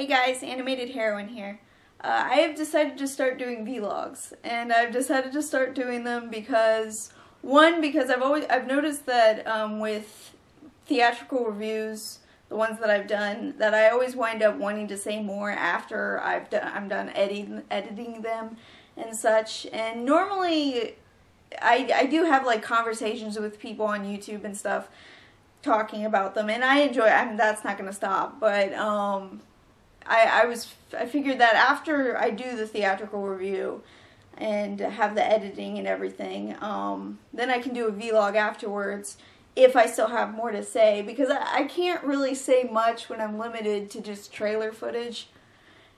Hey guys, Animated Heroine here. I have decided to start doing vlogs, and I've decided to start doing them because, one, because I've noticed that with theatrical reviews, the ones that I've done, that I always wind up wanting to say more after I'm done editing them and such. And normally, I do have like conversations with people on YouTube and stuff, talking about them, and I enjoy it. I mean, that's not going to stop, but I figured that after I do the theatrical review and have the editing and everything, then I can do a vlog afterwards if I still have more to say, because I can't really say much when I'm limited to just trailer footage.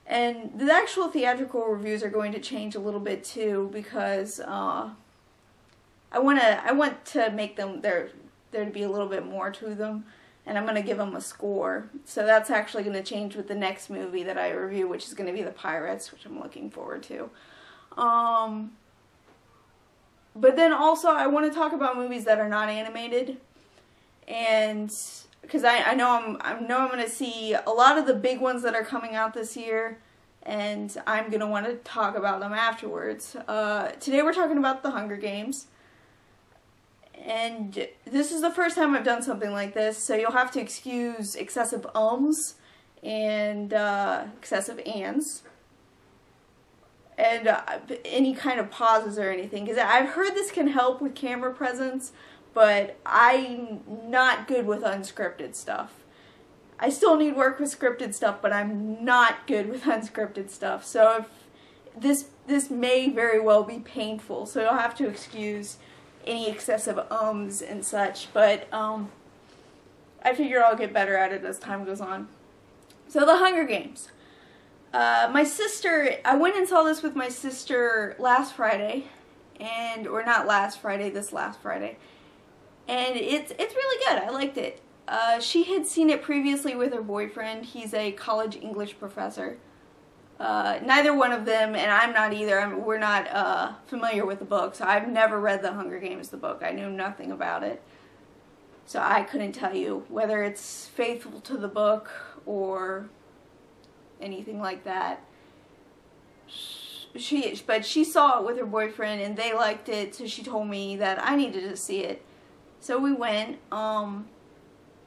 And the actual theatrical reviews are going to change a little bit too, because I want to make them there to be a little bit more to them, and I'm going to give them a score. So that's actually going to change with the next movie that I review, which is going to be The Pirates, which I'm looking forward to. But then also I want to talk about movies that are not animated, and because I know I'm going to see a lot of the big ones that are coming out this year, and I'm going to want to talk about them afterwards. Today we're talking about The Hunger Games. And this is the first time I've done something like this, so you'll have to excuse excessive ums and excessive ands and any kind of pauses or anything, because I've heard this can help with camera presence, but I'm not good with unscripted stuff. I still need work with scripted stuff, but I'm not good with unscripted stuff, so if this may very well be painful, so you'll have to excuse any excessive ums and such, but I figure I'll get better at it as time goes on. So The Hunger Games. My sister, I went and saw this with my sister last Friday, or not last Friday, this last Friday, and it's really good. I liked it. She had seen it previously with her boyfriend. He's a college English professor. Neither one of them, and I'm not either, we're not familiar with the book, so I've never read The Hunger Games, the book. I knew nothing about it, so I couldn't tell you whether it's faithful to the book or anything like that. But she saw it with her boyfriend, and they liked it, so she told me that I needed to see it. So we went, and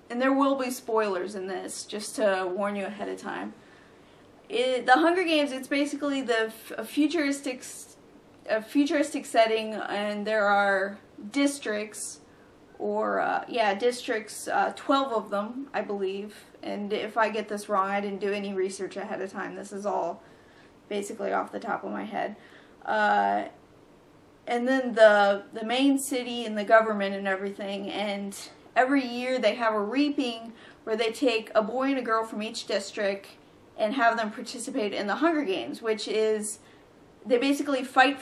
there will be spoilers in this, just to warn you ahead of time. The Hunger Games, it's basically a futuristic setting, and there are districts, districts, 12 of them, I believe, and if I get this wrong, I didn't do any research ahead of time, this is all basically off the top of my head, and then the main city and the government and everything, and every year they have a reaping where they take a boy and a girl from each district and have them participate in the Hunger Games, which is, they basically fight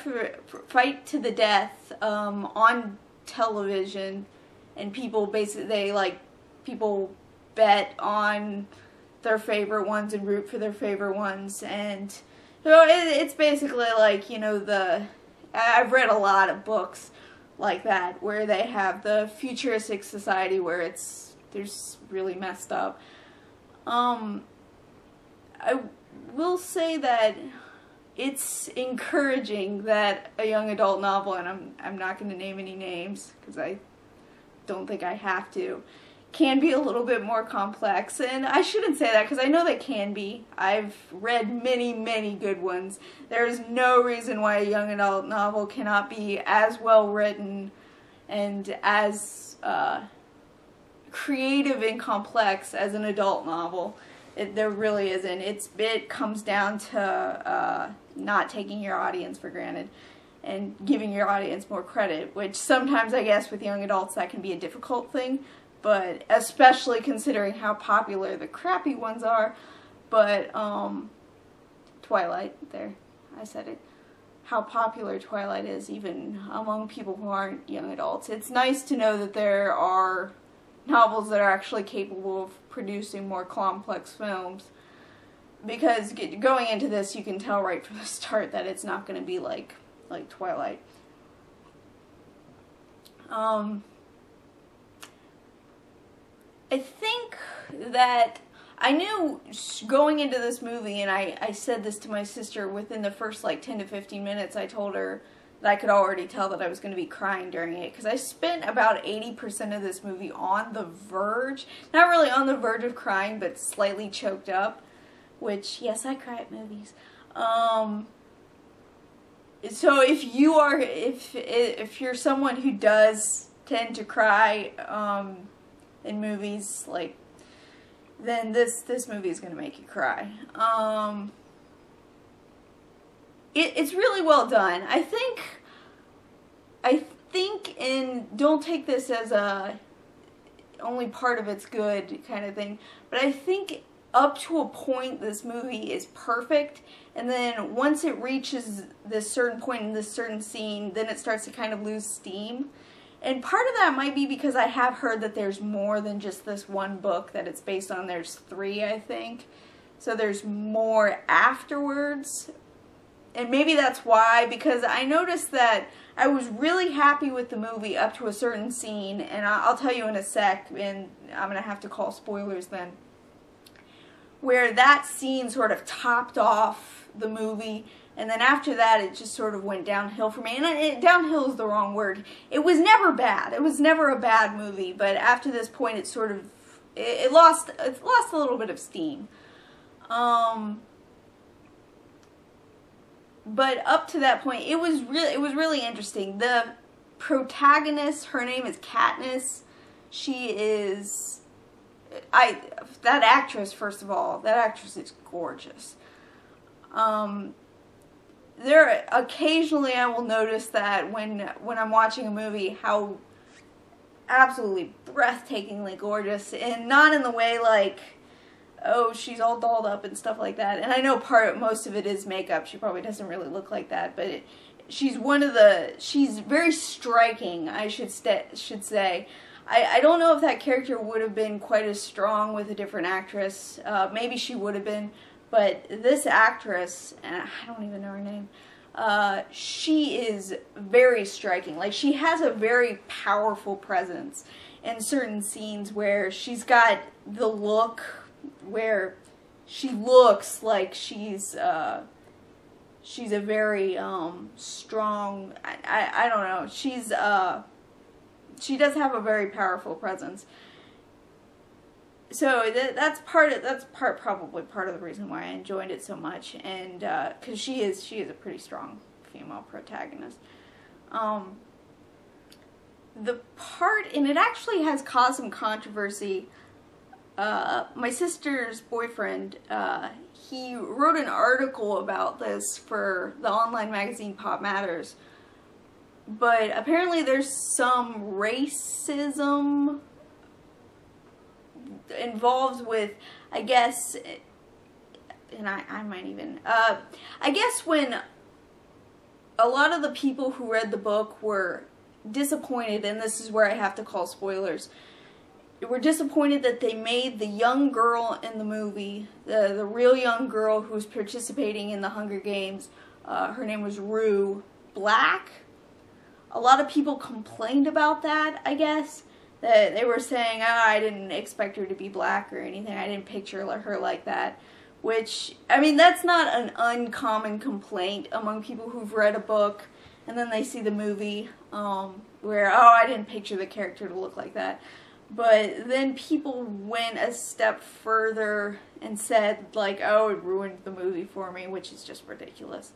to the death on television, and people people bet on their favorite ones and root for their favorite ones, and so it's basically like, you know, I've read a lot of books like that where they have the futuristic society where there's really messed up. I will say that it's encouraging that a young adult novel, and I'm not going to name any names because I don't think I have to, can be a little bit more complex. And I shouldn't say that because I know they can be. I've read many, many good ones. There's no reason why a young adult novel cannot be as well written and as creative and complex as an adult novel. There really isn't. It comes down to not taking your audience for granted and giving your audience more credit, which sometimes I guess with young adults that can be a difficult thing, but especially considering how popular the crappy ones are. But Twilight, there, I said it. How popular Twilight is even among people who aren't young adults. It's nice to know that there are novels that are actually capable of producing more complex films, because going into this you can tell right from the start that it's not going to be like Twilight. I think that I knew going into this movie, and I said this to my sister within the first like 10 to 15 minutes, I told her that I could already tell that I was going to be crying during it, because I spent about 80% of this movie on the verge, not really on the verge of crying, but slightly choked up, which, yes, I cry at movies. So if you're someone who does tend to cry in movies, like, then this movie is going to make you cry. It's really well done. I think, and don't take this as a only part of it's good kind of thing, but I think up to a point this movie is perfect, and then once it reaches this certain point in this certain scene, then it starts to kind of lose steam. And part of that might be because I have heard that there's more than just this one book that it's based on. There's 3, I think. So there's more afterwards. And maybe that's why, because I noticed that I was really happy with the movie up to a certain scene, and I'll tell you in a sec, and I'm going to have to call spoilers then, where that scene sort of topped off the movie, and then after that it just sort of went downhill for me. And downhill is the wrong word. It was never bad. It was never a bad movie, but after this point it sort of, it lost a little bit of steam. But up to that point, it was really interesting. The protagonist, her name is Katniss. She is, that actress, first of all, that actress is gorgeous. There, occasionally I will notice that when I'm watching a movie, how absolutely breathtakingly gorgeous, and not in the way like, oh, she's all dolled up and stuff like that. And I know most of it is makeup. She probably doesn't really look like that, but she's very striking, I should say. I don't know if that character would have been quite as strong with a different actress. Maybe she would have been, but this actress, and I don't even know her name, she is very striking. Like, she has a very powerful presence in certain scenes where she's got the look where she looks like she's a very strong, I don't know, she does have a very powerful presence. So that's probably part of the reason why I enjoyed it so much, and because she is a pretty strong female protagonist. The part, and it actually has caused some controversy. My sister's boyfriend, he wrote an article about this for the online magazine Pop Matters, but apparently there's some racism involved with, I guess, and I might even, I guess when a lot of the people who read the book were disappointed, and this is where I have to call spoilers, were disappointed that they made the young girl in the movie, the real young girl who was participating in the Hunger Games, her name was Rue, black. A lot of people complained about that, I guess. That they were saying, oh, I didn't expect her to be black or anything. I didn't picture her like that. Which, I mean, that's not an uncommon complaint among people who've read a book and then they see the movie where, oh, I didn't picture the character to look like that. But then people went a step further and said, like, oh, it ruined the movie for me, which is just ridiculous.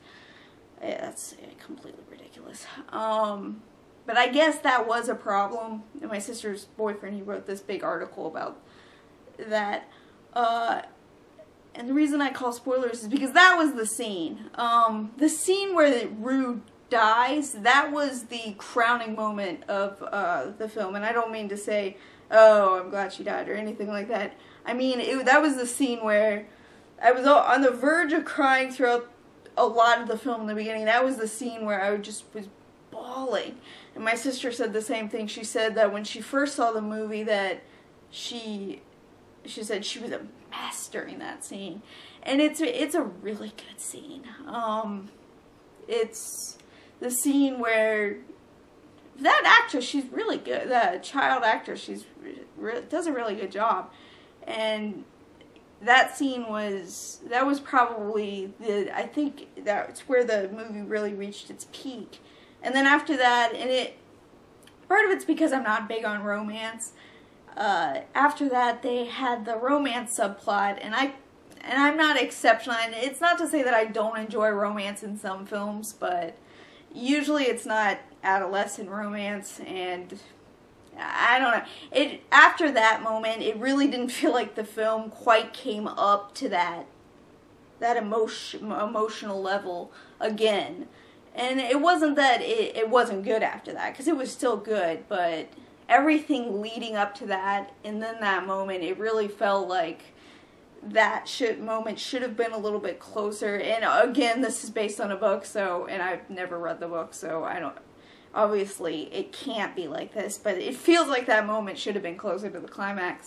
Yeah, that's completely ridiculous. But I guess that was a problem. And my sister's boyfriend, he wrote this big article about that. And the reason I call spoilers is because that was the scene. The scene where Rue dies, that was the crowning moment of the film. And I don't mean to say, oh, I'm glad she died or anything like that. I mean, that was the scene where I was on the verge of crying throughout a lot of the film in the beginning. That was the scene where I just was bawling. And my sister said the same thing. She said that when she first saw the movie that she said she was a mess during that scene. And it's a really good scene. It's the scene where that actress, she's really good. The child actress, does a really good job. And that scene was, that was probably I think that's where the movie really reached its peak. And then after that, part of it's because I'm not big on romance. After that, they had the romance subplot, and I'm not exceptional. And it's not to say that I don't enjoy romance in some films, but usually it's not adolescent romance, and I don't know. After that moment, it really didn't feel like the film quite came up to that emotional level again. And it wasn't that it wasn't good after that, because it was still good, but everything leading up to that, and then that moment, it really felt like that moment should have been a little bit closer. And again, this is based on a book, and I've never read the book, so I don't, obviously it can't be like this, but it feels like that moment should have been closer to the climax.